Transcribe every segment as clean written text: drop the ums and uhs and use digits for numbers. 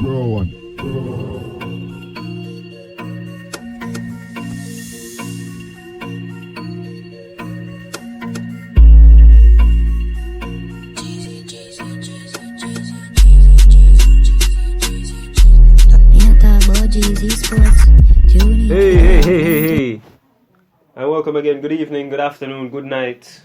Hey. And welcome again. Good evening, good afternoon, good night.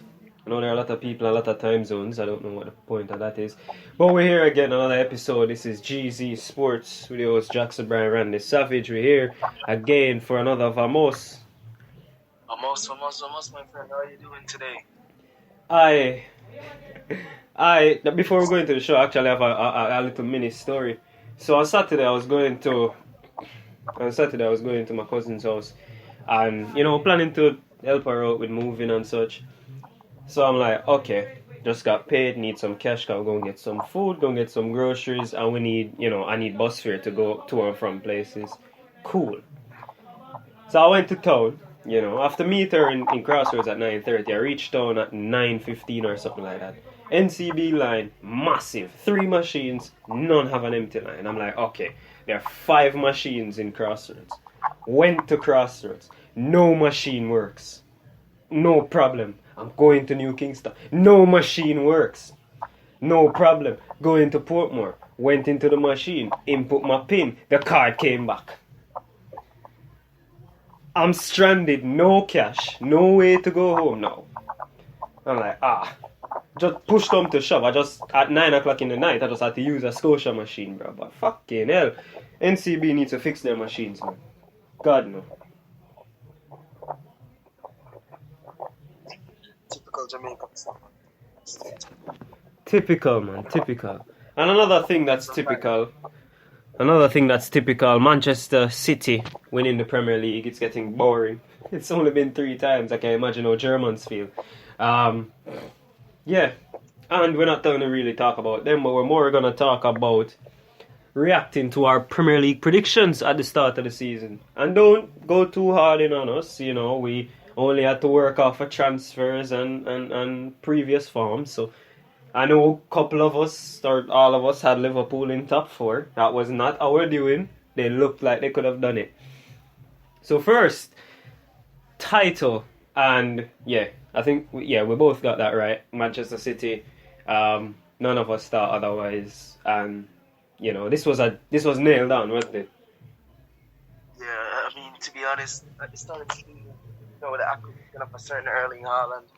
I know there are a lot of people, a lot of time zones. I don't know what the point of that is. But we're here again, another episode. This is GZ Sports with your host Jackson Brian Randy Savage. We're here again for another Vamos. Vamos, my friend. How are you doing today? Before we go into the show, I actually have a little mini story. So on Saturday I was going to my cousin's house, and planning to help her out with moving and such. So I'm like, okay, just got paid, need some cash, gotta go and get some food, go and get some groceries, and we need, I need bus fare to go to and from places. Cool. So I went to town, after meet her in Crossroads at 9:30, I reached town at 9:15 or something like that. NCB line, massive, 3 machines, none have an empty line. I'm like, okay, there are 5 machines in Crossroads. Went to Crossroads, no machine works. No problem. I'm going to New Kingston. No machine works. No problem. Going to Portmore. Went into the machine. Input my PIN. The card came back. I'm stranded. No cash. No way to go home now. I'm like, just pushed them to shove. At 9 o'clock in the night, I just had to use a Scotia machine, bro. But fucking hell. NCB needs to fix their machines, man. God, no. Typical Jamaican. Typical, man. Typical. And another thing that's typical, Manchester City winning the Premier League. It's getting boring. It's only been 3 times. I can imagine how Germans feel. Yeah. And we're not going to really talk about them, but we're more going to talk about reacting to our Premier League predictions at the start of the season. And don't go too hard in on us. We only had to work off of transfers and previous forms. So I know a couple of us, or all of us, had Liverpool in top 4. That was not our doing. They looked like they could have done it. So first, title. And I think we both got that right. Manchester City. None of us thought otherwise. And this was nailed down, wasn't it? Yeah, I mean, to be honest, at the start of the season, with the acquisition of a certain Erling Haaland,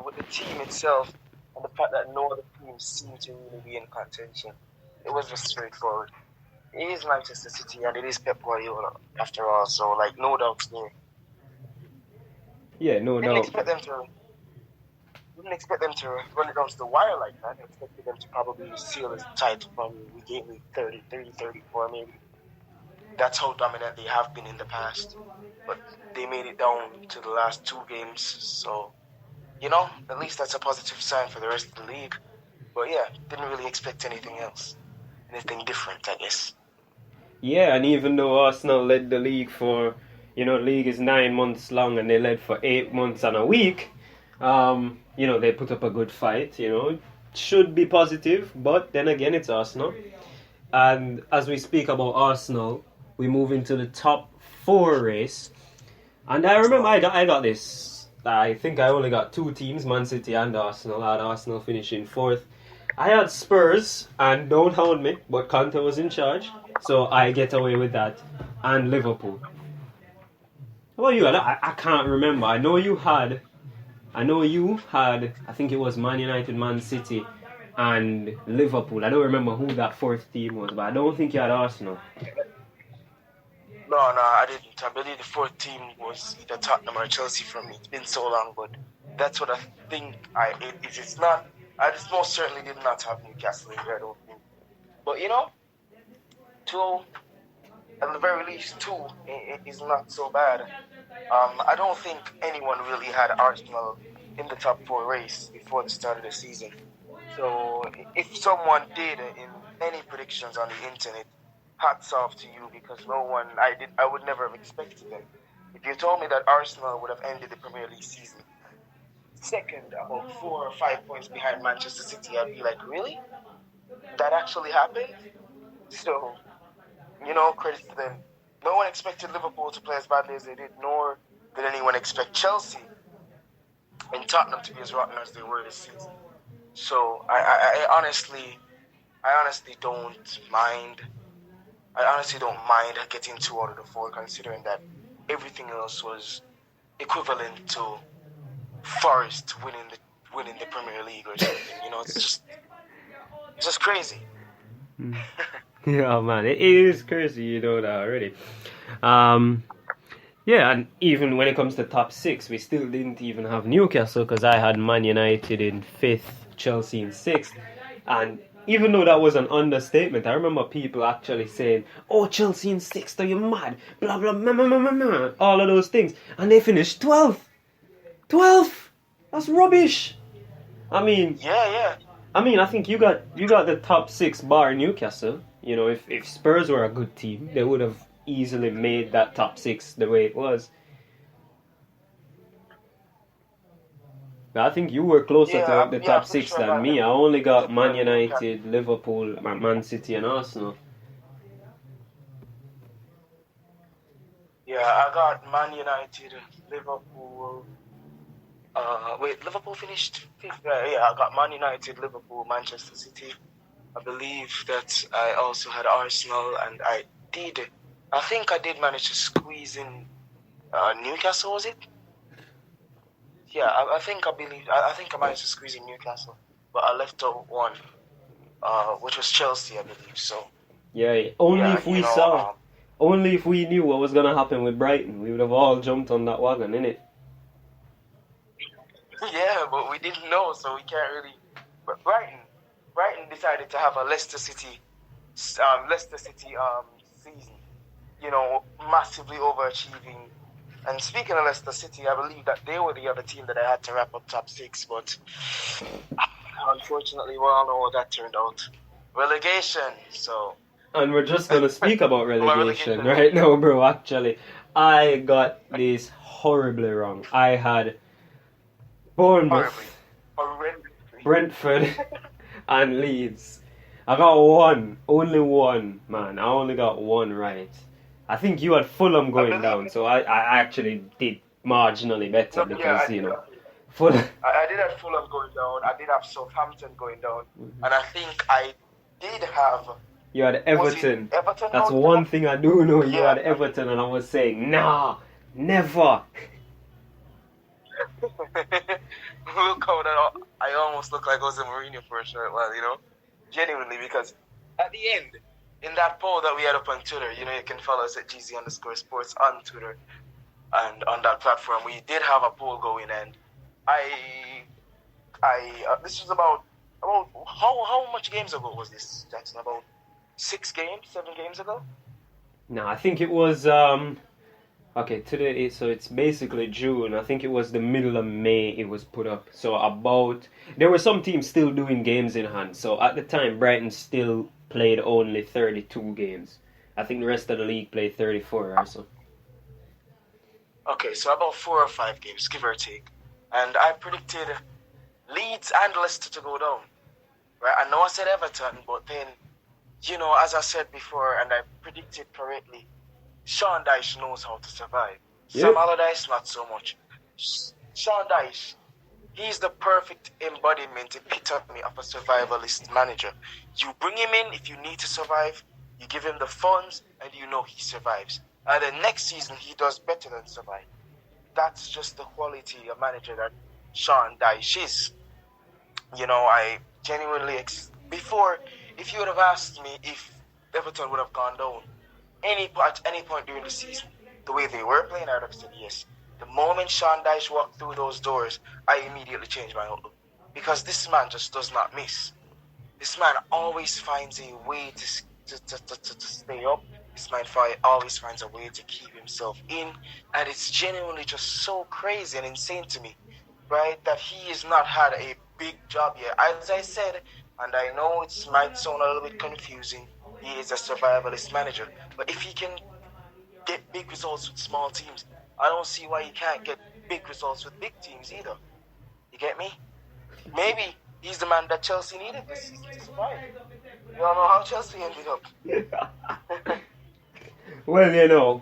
with the team itself, and the fact that no other teams seem to really be in contention, it was just straightforward. It is Manchester City, and it is Pep Guardiola, after all, so, no doubts there. Yeah, no doubt. Didn't expect them to run it down to the wire like that. I expected them to probably seal the title from week 30, 34 maybe. That's how dominant they have been in the past. But they made it down to the last 2 games. So, at least that's a positive sign for the rest of the league. But didn't really expect anything else. Anything different, I guess. Yeah, and even though Arsenal led the league for, the league is 9 months long and they led for 8 months and a week, they put up a good fight, should be positive, but then again, it's Arsenal. And as we speak about Arsenal, we move into the top 4 race. And I remember I got this. I think I only got 2 teams, Man City and Arsenal. I had Arsenal finishing 4th. I had Spurs, and don't hound me, but Conte was in charge, so I get away with that. And Liverpool. How about you? I can't remember. I know you had, I think it was Man United, Man City, and Liverpool. I don't remember who that 4th team was, but I don't think you had Arsenal. No, I didn't. I believe the 4th team was either Tottenham or Chelsea for me. It's been so long, but that's what I think. It's not. I just most certainly did not have Newcastle in there, I don't think. But 2, at the very least, 2 is not so bad. I don't think anyone really had Arsenal in the top 4 race before the start of the season. So if someone did in any predictions on the internet, hats off to you, because I would never have expected them. If you told me that Arsenal would have ended the Premier League season second, about 4 or 5 points behind Manchester City, I'd be like, really? That actually happened? So, credit to them. No one expected Liverpool to play as badly as they did, nor did anyone expect Chelsea and Tottenham to be as rotten as they were this season. So I honestly don't mind. I honestly don't mind getting 2 out of the 4, considering that everything else was equivalent to Forest winning the Premier League or something. It's just crazy. Yeah, man, it is crazy. You know that already. Yeah, and even when it comes to top 6, we still didn't even have Newcastle because I had Man United in 5th, Chelsea in 6th, and even though that was an understatement, I remember people actually saying, "Oh, Chelsea in 6th, are you mad?" Blah blah blah, blah, blah, blah, blah, all of those things, and they finished 12th. 12th. That's rubbish. I mean, Yeah. I think you got the top 6 bar Newcastle. If Spurs were a good team, they would have easily made that top 6 the way it was. I think you were closer to the top 6 sure than me. I only got Man United, Liverpool, Man City, and Arsenal. Yeah, I got Man United, Liverpool. Liverpool finished 5th. Yeah, I got Man United, Liverpool, Manchester City. I believe that I also had Arsenal, and I think I did manage to squeeze in Newcastle, was it? Yeah, I think I managed to squeeze in Newcastle, but I left out one, which was Chelsea, I believe. So yeah, only if we knew what was gonna happen with Brighton, we would have all jumped on that wagon, innit? Yeah, but we didn't know, so we can't really. But Brighton decided to have a Leicester City season. Massively overachieving. And speaking of Leicester City, I believe that they were the other team that I had to wrap up top 6, but unfortunately, we all know how that turned out. Relegation, so... And we're just going to speak about relegation right now, bro. Actually, I got this horribly wrong. I had Bournemouth, Brentford, and Leeds. I got only one, man. I only got one right. I think you had Fulham going down, so I actually did marginally better because, Fulham. I did have Fulham going down. I did have Southampton going down. Mm-hmm. And I think I did have... You had Everton. That's one thing I do know. You had Everton, and I was saying, nah, never. Look how that... I almost look like Jose Mourinho for a short while, Genuinely, because at the end... In that poll that we had up on Twitter, you can follow us at GZ_sports on Twitter and on that platform. We did have a poll going, and this was about how much games ago was this, Jackson? About 7 games ago? No, I think it was today. So it's basically June. I think it was the middle of May. It was put up. So there were some teams still doing games in hand. So at the time, Brighton still played only 32 games. I think the rest of the league played 34 or so. Okay, so about 4 or 5 games, give or take. And I predicted Leeds and Leicester to go down. Right? I know I said Everton, but then, as I said before, and I predicted correctly, Sean Dyche knows how to survive. Yep. Sam Allardyce, not so much. Sean Dyche, he's the perfect embodiment, epitome of a survivalist manager. You bring him in if you need to survive, you give him the funds, and he survives. And then next season, he does better than survive. That's just the quality of manager that Sean Dyche is. I genuinely... Before, if you would have asked me if Everton would have gone down at any point during the season, the way they were playing, I would have said yes. The moment Sean Dyche walked through those doors, I immediately changed my outlook. Because this man just does not miss. This man always finds a way to stay up. This man always finds a way to keep himself in. And it's genuinely just so crazy and insane to me, right? That he has not had a big job yet. As I said, and I know it might sound a little bit confusing, he is a survivalist manager. But if he can get big results with small teams, I don't see why he can't get big results with big teams either. You get me? Maybe he's the man that Chelsea needed this season to survive. don't know how Chelsea ended up. Well,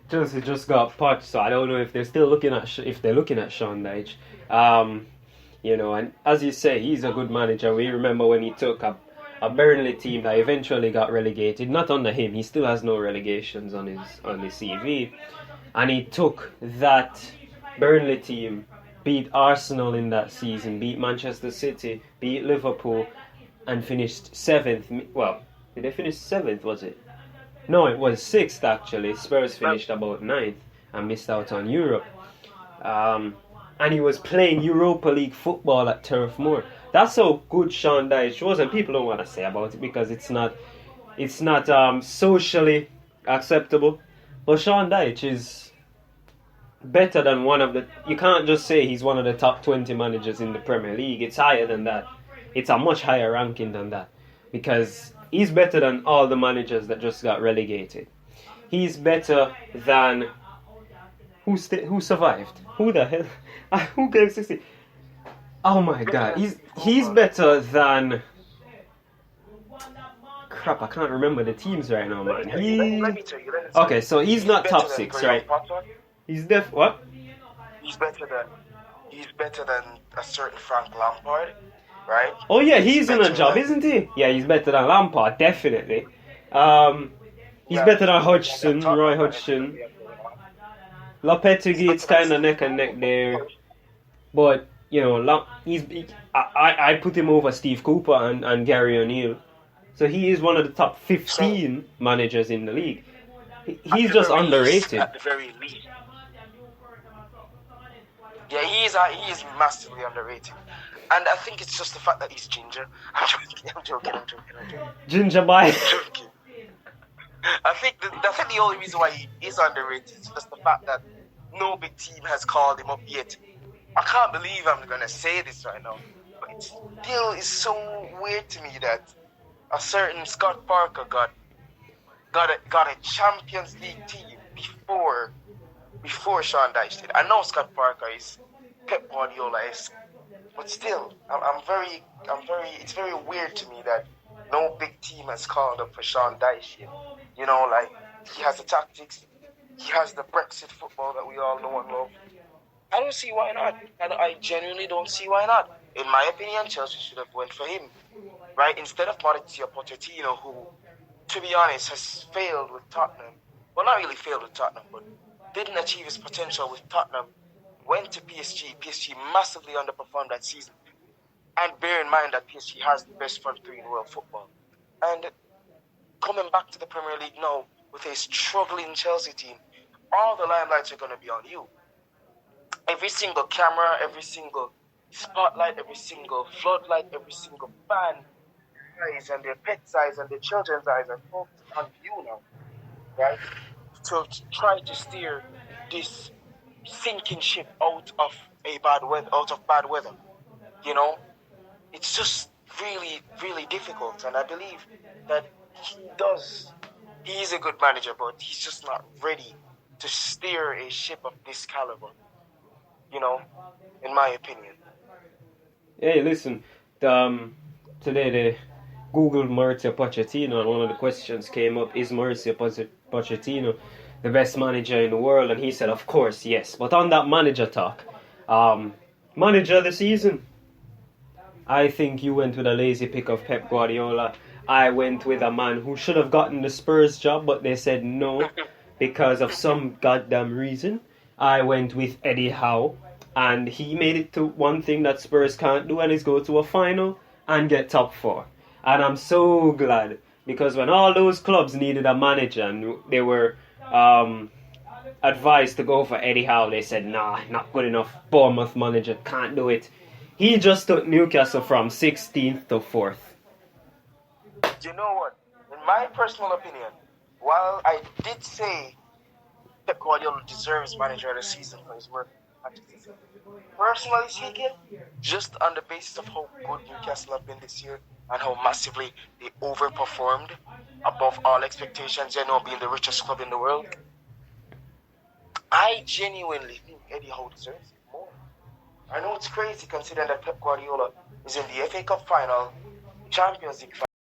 Chelsea just got poached, so I don't know if they're still looking at Sean Dyche. And as you say, he's a good manager. We remember when he took a Burnley team that eventually got relegated. Not under him; he still has no relegations on his CV, and he took that Burnley team, beat Arsenal in that season, beat Manchester City, beat Liverpool, and finished 7th. Well, did they finish 7th? Was it? No, it was 6th actually. Spurs finished about 9th and missed out on Europe. And he was playing Europa League football at Turf Moor. That's how good Sean Dyche was, and people don't want to say about it because it's not socially acceptable. But Sean Dyche is better than one of the. You can't just say he's one of the top 20 managers in the Premier League. It's higher than that. It's a much higher ranking than that because he's better than all the managers that just got relegated. He's better than who survived? Who the hell? Who gave 60? Oh my god, he's better than. Crap, I can't remember the teams right now, man. Okay, so he's not top 6, right? He's what? He's better than a certain Frank Lampard, right? Oh yeah, he's in a job, isn't he? Yeah, he's better than Lampard, definitely. He's better than Hodgson, Roy Hodgson. Lopetegui, it's kind of neck and neck there, but I put him over Steve Cooper and Gary O'Neill, so he is one of the top 15 managers in the league. He's just underrated. At the very least. Yeah, he is massively underrated. And I think it's just the fact that he's ginger. I'm joking. Ginger boy. I'm joking. I think the only reason why he is underrated is just the fact that no big team has called him up yet. I can't believe I'm going to say this right now, but it still is so weird to me that a certain Scott Parker got a Champions League team before Sean Dyche did. I know Scott Parker is Pep Guardiola-esque, but still, it's very weird to me that no big team has called up for Sean Dyche yet. He has the tactics, he has the Brexit football that we all know and love. I don't see why not. I genuinely don't see why not. In my opinion, Chelsea should have went for him, right? Instead of Mauricio Pochettino, who, to be honest, has failed with Tottenham. Well, not really failed with Tottenham, but didn't achieve his potential with Tottenham. Went to PSG. PSG massively underperformed that season. And bear in mind that PSG has the best front three in world football. And coming back to the Premier League now with a struggling Chelsea team, all the limelights are going to be on you. Every single camera, every single spotlight, every single floodlight, every single fan eyes and their pets' eyes and their children's eyes are focused on you now, right? To try to steer this sinking ship out of bad weather. It's just really, really difficult, and I believe that he is a good manager, but he's just not ready to steer a ship of this caliber, in my opinion. Hey, listen, today they Googled Mauricio Pochettino, and one of the questions came up, is Mauricio Pochettino the best manager in the world? And he said, of course, yes. But on that manager talk, manager of the season, I think you went with a lazy pick of Pep Guardiola. I went with a man who should have gotten the Spurs job, but they said no because of some goddamn reason. I went with Eddie Howe, and he made it to one thing that Spurs can't do, and is go to a final and get top 4. And I'm so glad, because when all those clubs needed a manager and they were advised to go for Eddie Howe, they said, nah, not good enough. Bournemouth manager, can't do it. He just took Newcastle from 16th to 4th. You know what? In my personal opinion, while I did say Pep Guardiola deserves manager of the season for his work, personally speaking, just on the basis of how good Newcastle have been this year and how massively they overperformed above all expectations, being the richest club in the world, I genuinely think Eddie Howe deserves it more. I know it's crazy considering that Pep Guardiola is in the FA Cup final Champions League